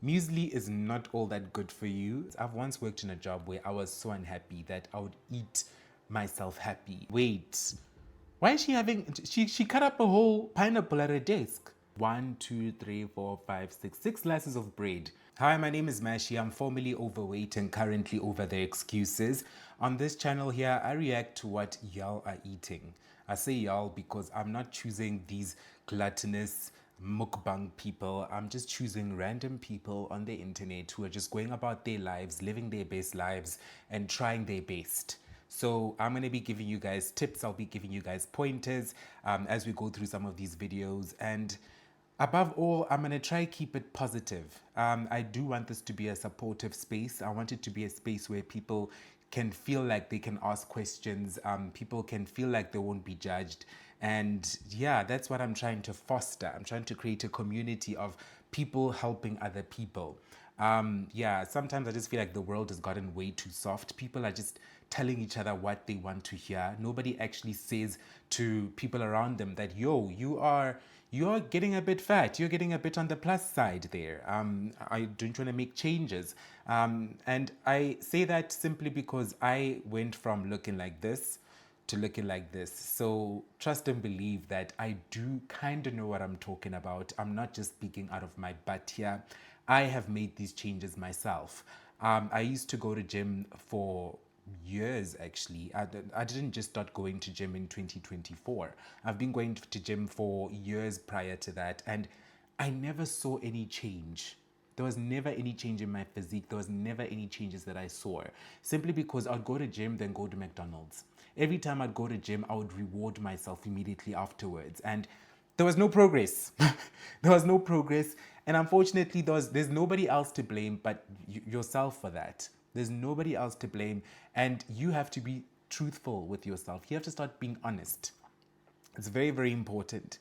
Muesli is not all that good for you. I've once worked in a job where I was so unhappy that I would eat myself happy. Wait, why is she having, she cut up a whole pineapple at her desk. 1, 2, 3, 4, 5, 6, 6 slices of bread. Hi, my name is Mashi. I'm formerly overweight and currently over the excuses. On this channel here, I react to what y'all are eating. I say y'all because I'm not choosing these gluttonous mukbang people. I'm just choosing random people on the internet who are just going about their lives, living their best lives, and trying their best. So I'm going to be giving you guys tips. I'll be giving you guys pointers as we go through some of these videos. And above all, I'm going to try keep it positive. I do want this to be a supportive space. I want it to be a space where people can feel like they can ask questions. People can feel like they won't be judged. And yeah, that's what I'm trying to foster. I'm trying to create a community of people helping other people. Yeah, sometimes I just feel like the world has gotten way too soft. People are just telling each other what they want to hear. Nobody actually says to people around them that, yo, you're getting a bit fat. You're getting a bit on the plus side there. I don't want to make changes. And I say that simply because I went from looking like this to looking like this. So trust and believe that I do kind of know what I'm talking about. I'm not just speaking out of my butt here. I have made these changes myself. I used to go to gym for years actually. I didn't just start going to gym in 2024. I've been going to gym for years prior to that, and I never saw any change. There was never any change in my physique. There was never any changes that I saw, simply because I'd go to gym, then go to McDonald's. Every time I'd go to gym, I would reward myself immediately afterwards. And there was no progress. There was no progress. And unfortunately, there's nobody else to blame but yourself for that. There's nobody else to blame. And you have to be truthful with yourself. You have to start being honest. It's very, very important.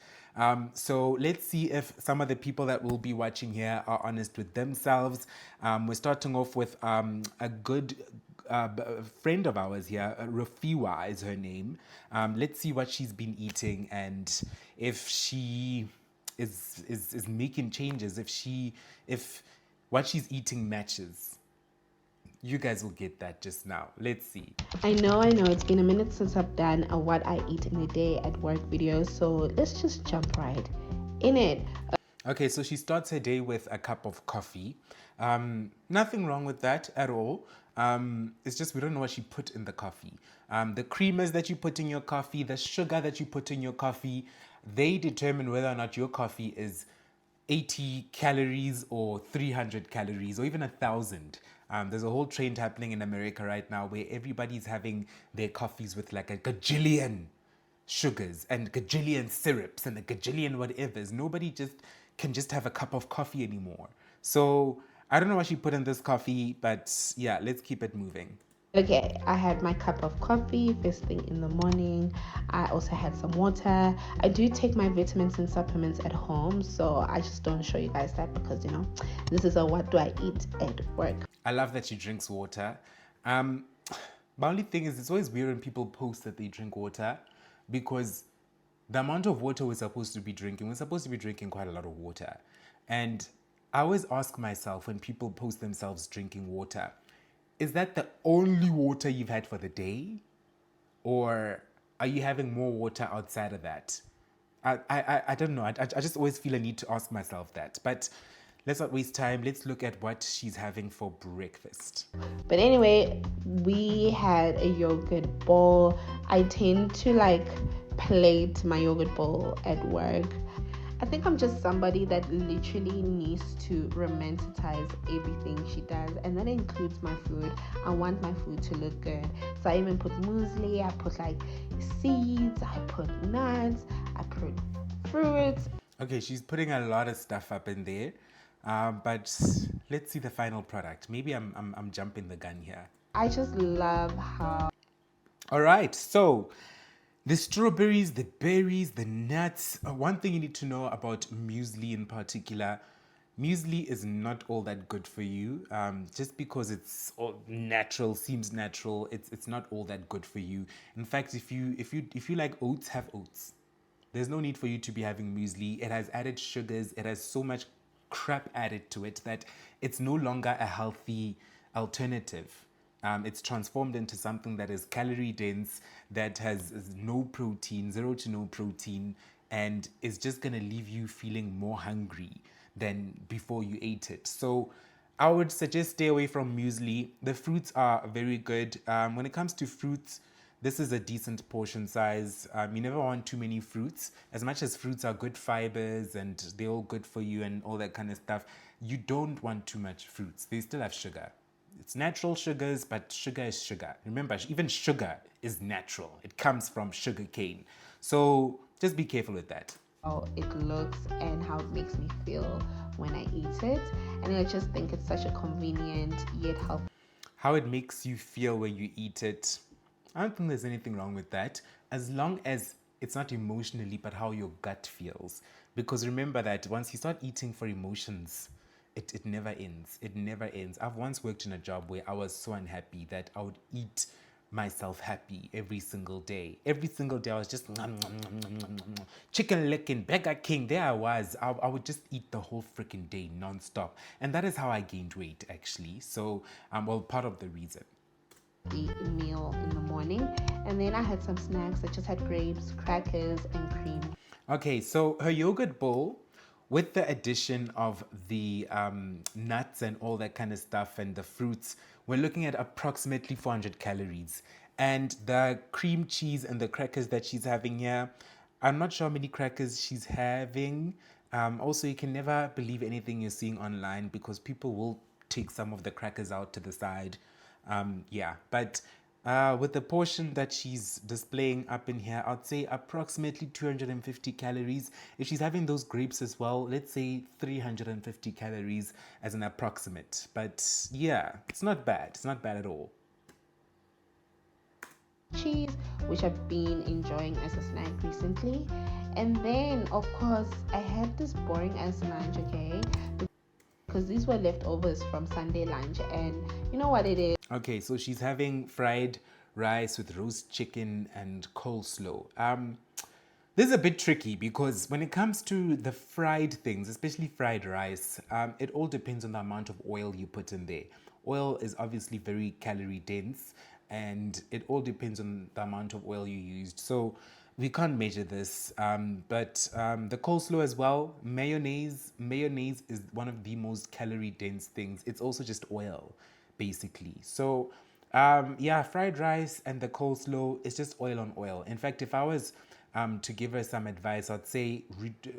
So let's see if some of the people that will be watching here are honest with themselves. We're starting off with a good friend of ours here, Rafiwa is her name. Let's see what she's been eating and if she is making changes, if what she's eating matches. You guys will get that just now. Let's see. I know, it's been a minute since I've done a what I eat in a day at work video, so let's just jump right in it. Okay, so she starts her day with a cup of coffee. Nothing wrong with that at all. It's just we don't know what she put in the coffee. The creamers that you put in your coffee, the sugar that you put in your coffee, they determine whether or not your coffee is 80 calories or 300 calories or even 1,000. There's a whole trend happening in America right now where everybody's having their coffees with like a gajillion sugars and gajillion syrups and a gajillion whatevers. Nobody just can just have a cup of coffee anymore. So I don't know what she put in this coffee, but yeah, let's keep it moving. Okay, I had my cup of coffee first thing in the morning. I also had some water. I do take my vitamins and supplements at home, so I just don't show you guys that because this is a what do I eat at work. I love that she drinks water. My only thing is, it's always weird when people post that they drink water because the amount of water we're supposed to be drinking, we're supposed to be drinking quite a lot of water. And I always ask myself when people post themselves drinking water, is that the only water you've had for the day? Or are you having more water outside of that? I don't know. I just always feel a need to ask myself that. But let's not waste time. Let's look at what she's having for breakfast. But anyway, we had a yogurt bowl. I tend to like plate my yogurt bowl at work. I think I'm just somebody that literally needs to romanticize everything she does, and that includes my food. I want my food to look good. So I even put muesli, I put like seeds, I put nuts, I put fruits. Okay, she's putting a lot of stuff up in there. But let's see the final product. Maybe I'm jumping the gun here. I just love how All right, so the strawberries, the berries, the nuts. One thing you need to know about muesli in particular, muesli is not all that good for you. Just because it's all natural, seems natural, it's not all that good for you. In fact, if you like oats, have oats. There's no need for you to be having muesli. It has added sugars. It has so much crap added to it that it's no longer a healthy alternative. It's transformed into something that is calorie dense, that has no protein, zero to no protein, and is just going to leave you feeling more hungry than before you ate it. So I would suggest stay away from muesli. The fruits are very good. When it comes to fruits, this is a decent portion size. You never want too many fruits. As much as fruits are good fibers and they're all good for you and all that kind of stuff, you don't want too much fruits. They still have sugar. It's natural sugars, but sugar is sugar. Remember, even sugar is natural. It comes from sugar cane. So just be careful with that. How it looks and how it makes me feel when I eat it. And I just think it's such a convenient yet healthy. How it makes you feel when you eat it, I don't think there's anything wrong with that, as long as it's not emotionally, but how your gut feels. Because remember that once you start eating for emotions, it never ends. It never ends. I've once worked in a job where I was so unhappy that I would eat myself happy every single day. Every single day I was just chicken licking, Burger King. There I was. I would just eat the whole freaking day nonstop. And that is how I gained weight actually. So, well, part of the reason. Meal in the morning, and then I had some snacks. I just had grapes, crackers, and cream. Okay, so her yogurt bowl, with the addition of the nuts and all that kind of stuff and the fruits, we're looking at approximately 400 calories. And the cream cheese and the crackers that she's having here, I'm not sure how many crackers she's having. Also, you can never believe anything you're seeing online because people will take some of the crackers out to the side. Yeah, but with the portion that she's displaying up in here, I'd say approximately 250 calories. If she's having those grapes as well, let's say 350 calories as an approximate. But yeah, it's not bad. It's not bad at all. Cheese, which I've been enjoying as a snack recently. And then, of course, I had this boring ass lunch, okay? Because these were leftovers from Sunday lunch. And you know what it is? Okay, so she's having fried rice with roast chicken and coleslaw. This is a bit tricky because when it comes to the fried things, especially fried rice, it all depends on the amount of oil you put in there. Oil is obviously very calorie dense, and it all depends on the amount of oil you used. So we can't measure this, but the coleslaw as well, mayonnaise is one of the most calorie dense things. It's also just oil basically. So yeah, fried rice and the coleslaw is just oil on oil. In fact, if I was to give her some advice, I'd say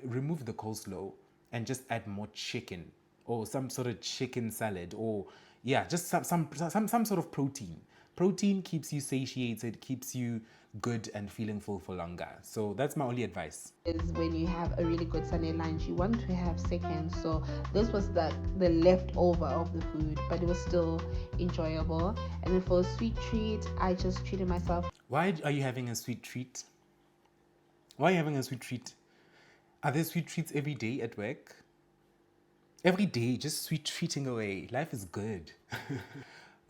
remove the coleslaw and just add more chicken or some sort of chicken salad, or yeah, just some sort of protein. Protein keeps you satiated, keeps you good and feeling full for longer. So that's my only advice. Is when you have a really good Sunday lunch, you want to have seconds. So this was the leftover of the food, but it was still enjoyable. And then for a sweet treat, I just treated myself. Why are you having a sweet treat? Why are you having a sweet treat? Are there sweet treats every day at work? Every day, just sweet treating away. Life is good.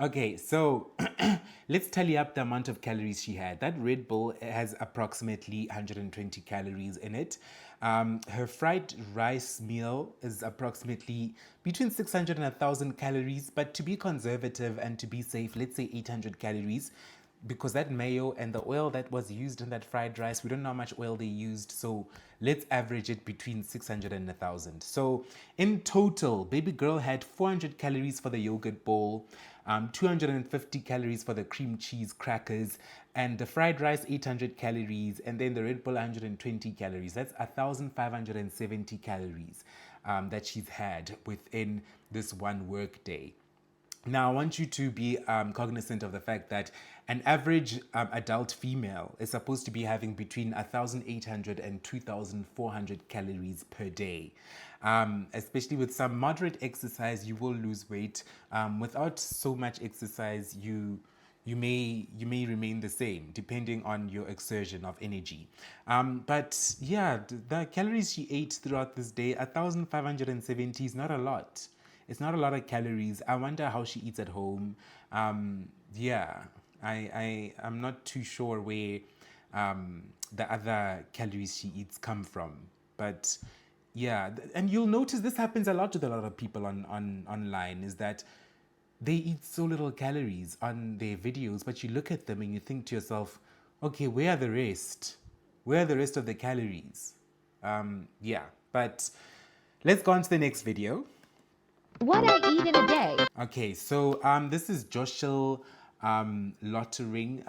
Okay, so let's tally up the amount of calories she had. That Red Bull has approximately 120 calories in it. Her fried rice meal is approximately between 600 and 1,000 calories, but to be conservative and to be safe, let's say 800 calories. Because that mayo and the oil that was used in that fried rice, we don't know how much oil they used, so let's average it between 600 and 1,000. So in total, baby girl had 400 calories for the yogurt bowl, 250 calories for the cream cheese crackers, and the fried rice 800 calories, and then the Red Bull 120 calories. That's 1,570 calories that she's had within this one work day. Now, I want you to be cognizant of the fact that an average adult female is supposed to be having between 1,800 and 2,400 calories per day. Especially with some moderate exercise, you will lose weight. Without so much exercise, you may remain the same depending on your exertion of energy. But yeah, the calories she ate throughout this day, 1,570 is not a lot. It's not a lot of calories. I wonder how she eats at home. Yeah, I'm not too sure where the other calories she eats come from. But Yeah, and you'll notice this happens a lot with a lot of people on online, is that they eat so little calories on their videos, but you look at them and you think to yourself, okay, where are the rest? Where are the rest of the calories? Yeah, but let's go on to the next video. What I eat in a day. Okay, so this is Joshel Lottering.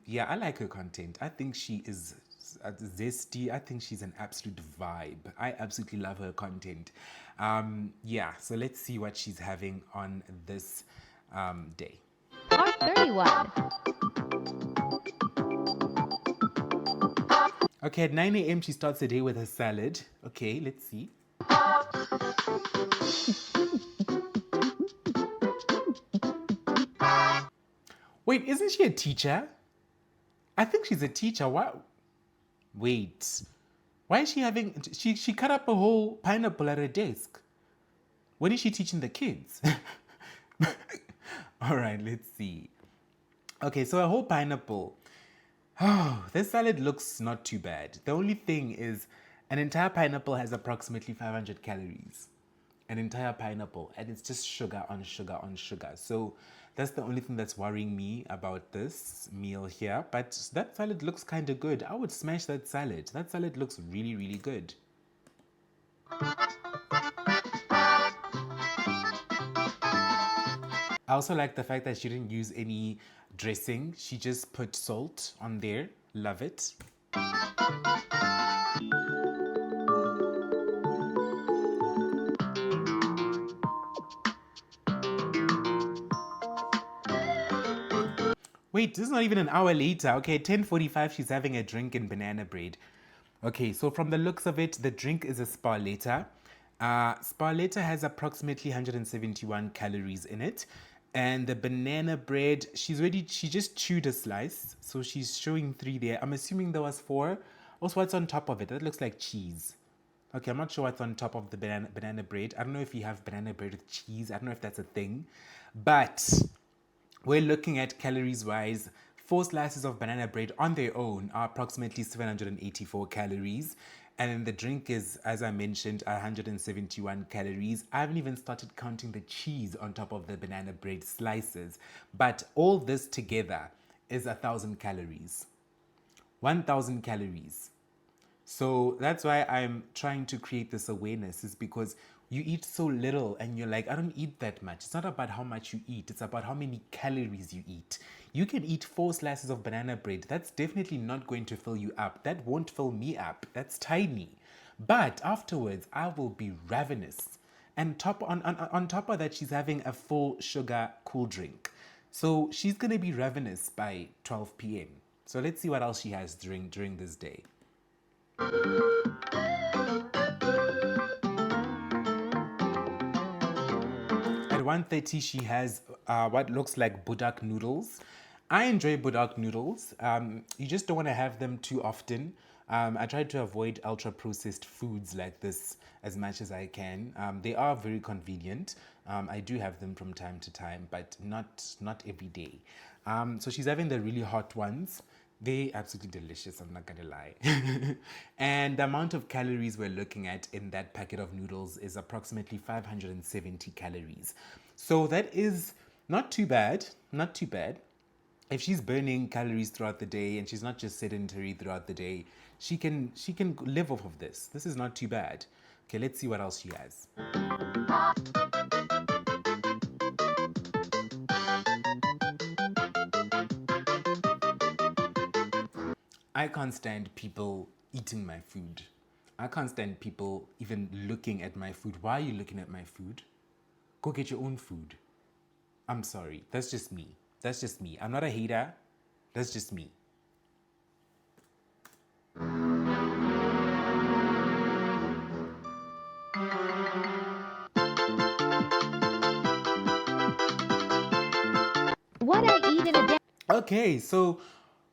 Yeah, I like her content. I think she is zesty. I think she's an absolute vibe. I absolutely love her content. Yeah, so let's see what she's having on this day. Part 31. Okay, at 9 a.m. she starts the day with a salad. Okay, let's see. Wait, isn't she a teacher? I think she's a teacher. What? Wait. Why is she having... She cut up a whole pineapple at her desk. What is she teaching the kids? All right, let's see. Okay, so a whole pineapple. Oh, this salad looks not too bad. The only thing is an entire pineapple has approximately 500 calories. An entire pineapple, and it's just sugar on sugar on sugar. So that's the only thing that's worrying me about this meal here. But that salad looks kind of good. I would smash that salad. That salad looks really, really good. I also like the fact that she didn't use any dressing. She just put salt on there. Love it. Wait, this is not even an hour later. Okay, 10:45, she's having a drink in banana bread. Okay, so from the looks of it, the drink is a Sparletta. Sparletta has approximately 171 calories in it. And the banana bread, she just chewed a slice. So she's showing 3 there. I'm assuming there was 4. Also, what's on top of it? That looks like cheese. Okay, I'm not sure what's on top of the banana bread. I don't know if you have banana bread with cheese. I don't know if that's a thing. But we're looking at calories wise. 4 slices of banana bread on their own are approximately 784 calories. And then the drink is, as I mentioned, 171 calories. I haven't even started counting the cheese on top of the banana bread slices. But all this together is 1,000 calories. 1,000 calories. So that's why I'm trying to create this awareness, is because you eat so little and you're like, I don't eat that much. It's not about how much you eat, it's about how many calories you eat. You can eat 4 slices of banana bread. That's definitely not going to fill you up. That won't fill me up. That's tiny. But afterwards, I will be ravenous. And on top of that, she's having a full sugar cool drink. So she's going to be ravenous by 12 p.m. So let's see what else she has during this day. At 1:30, she has what looks like Budak noodles. I enjoy Budak noodles. You just don't want to have them too often. I try to avoid ultra-processed foods like this as much as I can. They are very convenient. I do have them from time to time, but not every day. So she's having the really hot ones. They're absolutely delicious, I'm not gonna lie. And the amount of calories we're looking at in that packet of noodles is approximately 570 calories. So that is not too bad, not too bad. If she's burning calories throughout the day and she's not just sedentary throughout the day, she can live off of this. This is not too bad. Okay, let's see what else she has. I can't stand people eating my food. I can't stand people even looking at my food. Why are you looking at my food? Go get your own food. I'm sorry. That's just me. That's just me. I'm not a hater. That's just me. What I eat in a day. Okay, so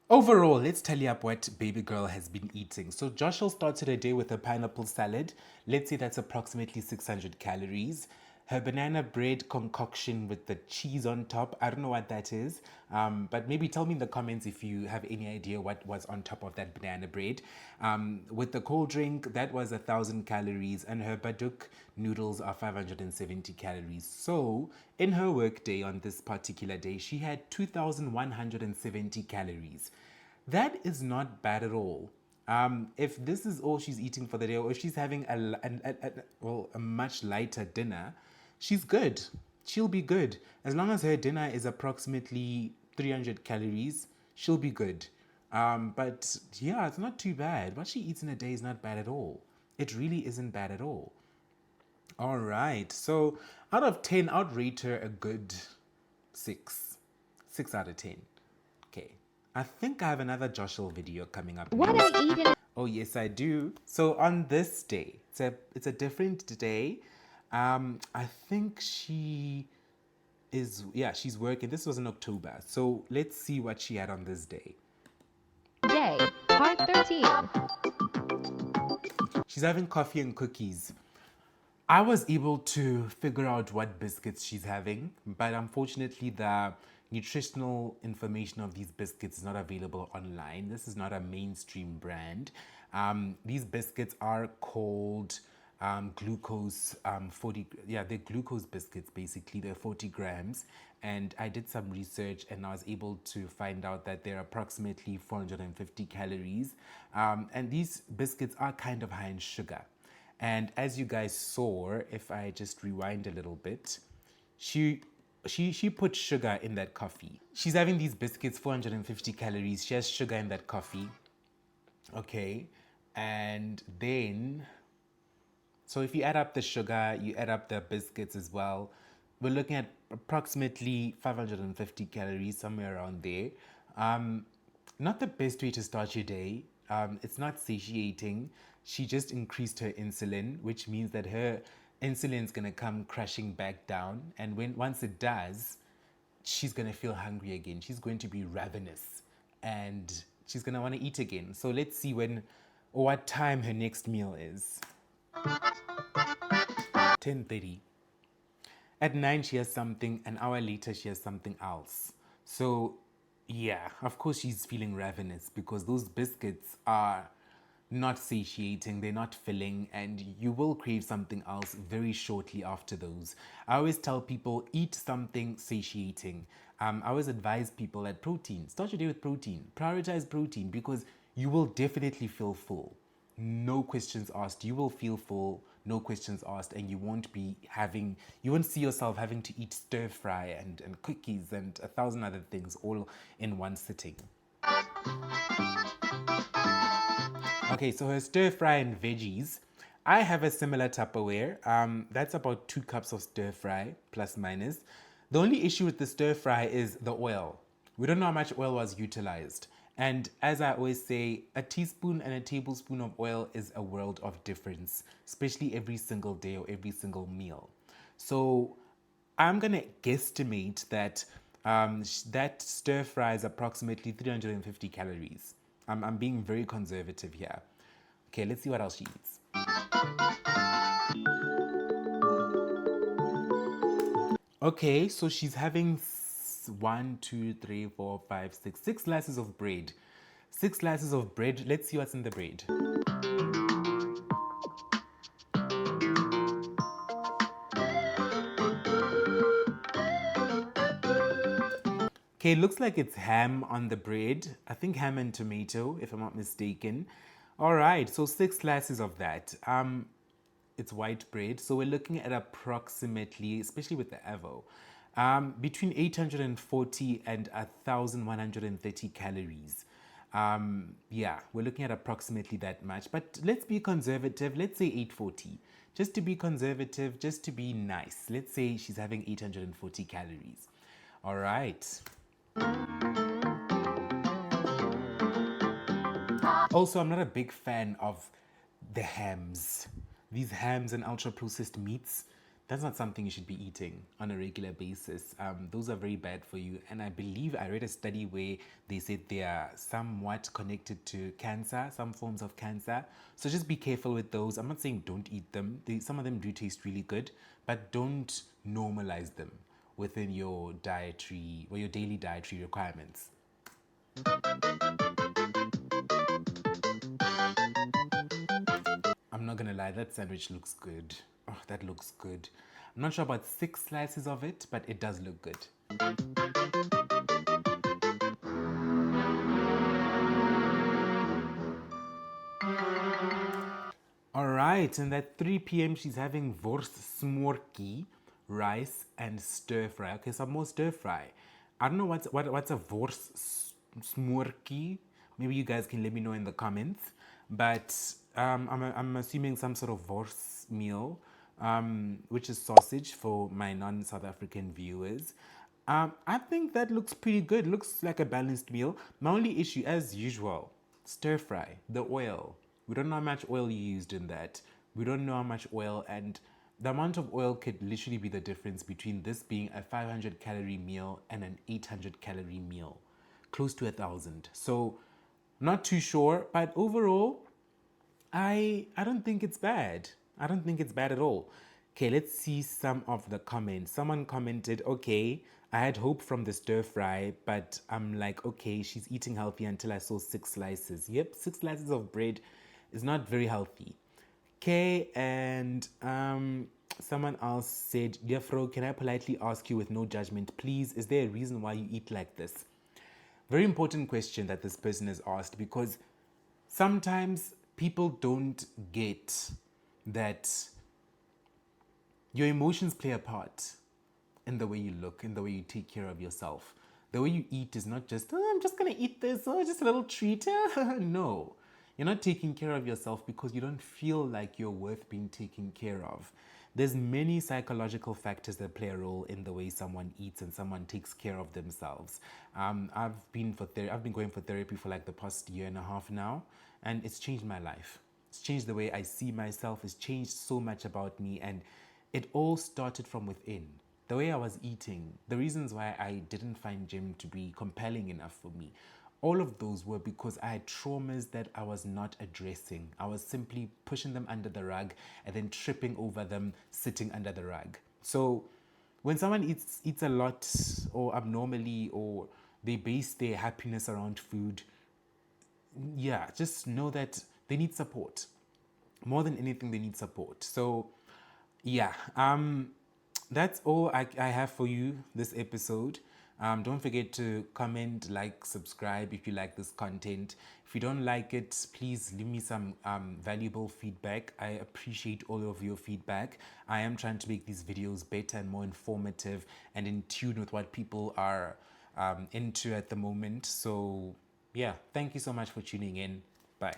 overall, let's tally up what baby girl has been eating. So Joshua started her day with a pineapple salad. Let's say that's approximately 600 calories. her banana bread concoction with the cheese on top. I don't know what that is, but maybe tell me in the comments if you have any idea what was on top of that banana bread. With the cold drink, that was 1,000 calories, and her baduk noodles are 570 calories. So in her work day on this particular day, she had 2,170 calories. That is not bad at all. If this is all she's eating for the day, or if she's having a much lighter dinner, she's good. She'll be good. As long as her dinner is approximately 300 calories, she'll be good. But yeah, it's not too bad. What she eats in a day is not bad at all. It really isn't bad at all. All right. So out of 10, I'd rate her a good 6. 6 out of 10. Okay. I think I have another Joshua video coming up What next. I eat in a Oh yes, I do. So on this day, it's a different day. I think she's working. This was in October. So let's see what she had on this day. day. Part 13. She's having coffee and cookies. I was able to figure out what biscuits she's having, but unfortunately, the nutritional information of these biscuits is not available online. This is not a mainstream brand. These biscuits are called glucose 40. Yeah, they're glucose biscuits basically. They're 40 grams. And I did some research and I was able to find out that they're approximately 450 calories. And these biscuits are kind of high in sugar. And as you guys saw, if I just rewind a little bit, she put sugar in that coffee. She's having these biscuits, 450 calories. She has sugar in that coffee. Okay. And then, so if you add up the sugar, you add up the biscuits as well, we're looking at approximately 550 calories, somewhere around there. Not the best way to start your day. It's not satiating. She just increased her insulin, which means that her insulin's gonna come crashing back down. And once it does, she's gonna feel hungry again. She's going to be ravenous and she's gonna want to eat again. So let's see when or what time her next meal is. 10:30. At 9, she has something. An hour later, she has something else. So, yeah, of course, she's feeling ravenous because those biscuits are not satiating, they're not filling, and you will crave something else very shortly after those. I always tell people, eat something satiating. I always advise people that protein, start your day with protein. Prioritize protein because you will definitely feel full. No questions asked. You will feel full, no questions asked, and you won't see yourself having to eat stir fry and cookies and 1,000 other things all in one sitting. Okay, so her stir fry and veggies. I have a similar Tupperware. That's about 2 cups of stir fry, plus minus. The only issue with the stir fry is the oil. We don't know how much oil was utilized. And as I always say, a teaspoon and a tablespoon of oil is a world of difference, especially every single day or every single meal. So I'm going to guesstimate that that stir fry is approximately 350 calories. I'm being very conservative here. Okay, let's see what else she eats. Okay, so she's having 1, 2, 3, 4, 5, 6, 6 slices of bread. 6 slices of bread. Let's see what's in the bread. Okay, it looks like it's ham on the bread. I think ham and tomato, if I'm not mistaken. All right, so 6 slices of that. It's white bread, so we're looking at approximately, especially with the avo, between 840 and 1,130 calories. Yeah, we're looking at approximately that much, but let's be conservative. Let's say 840. Just to be conservative, just to be nice. Let's say she's having 840 calories. All right. Also, I'm not a big fan of the hams. These hams and ultra processed meats, that's not something you should be eating on a regular basis. Those are very bad for you. And I believe I read a study where they said they are somewhat connected to cancer, some forms of cancer. So just be careful with those. I'm not saying don't eat them. Some of them do taste really good, but don't normalize them within your dietary or your daily dietary requirements. I'm not gonna lie, that sandwich looks good. Oh, that looks good. I'm not sure about 6 slices of it, but it does look good. All right, and at 3 p.m. she's having worst smorky, rice, and stir fry. Okay, some more stir fry. I don't know what's a worst smorky. Maybe you guys can let me know in the comments. But I'm assuming some sort of worst meal, which is sausage for my non-South African viewers. I think that looks pretty good. Looks like a balanced meal. My only issue, as usual, stir fry, the oil. We don't know how much oil you used in that. We don't know how much oil, and the amount of oil could literally be the difference between this being a 500 calorie meal and an 800 calorie meal, close to 1,000. So, not too sure, but overall, I don't think it's bad. I don't think it's bad at all. Okay, let's see some of the comments. Someone commented, okay, I had hope from the stir fry, but I'm like, okay, she's eating healthy until I saw 6 slices. Yep, 6 slices of bread is not very healthy. Okay, and someone else said, dear Fro, can I politely ask you with no judgment, please, is there a reason why you eat like this? Very important question that this person has asked, because sometimes people don't get that your emotions play a part in the way you look, in the way you take care of yourself. The way you eat is not just, oh, I'm just going to eat this, oh, just a little treat. No. You're not taking care of yourself because you don't feel like you're worth being taken care of. There's many psychological factors that play a role in the way someone eats and someone takes care of themselves. I've been going for therapy for like the past year and a half now, and it's changed my life. It's changed the way I see myself. It's changed so much about me, and it all started from within. The way I was eating, the reasons why I didn't find gym to be compelling enough for me, all of those were because I had traumas that I was not addressing. I was simply pushing them under the rug and then tripping over them, sitting under the rug. So when someone eats a lot or abnormally, or they base their happiness around food, yeah, just know that they need support. More than anything, they need support. So yeah, that's all I have for you this episode. Don't forget to comment, like, subscribe if you like this content. If you don't like it, please leave me some valuable feedback. I appreciate all of your feedback. I am trying to make these videos better and more informative and in tune with what people are into at the moment. So yeah, thank you so much for tuning in. Bye.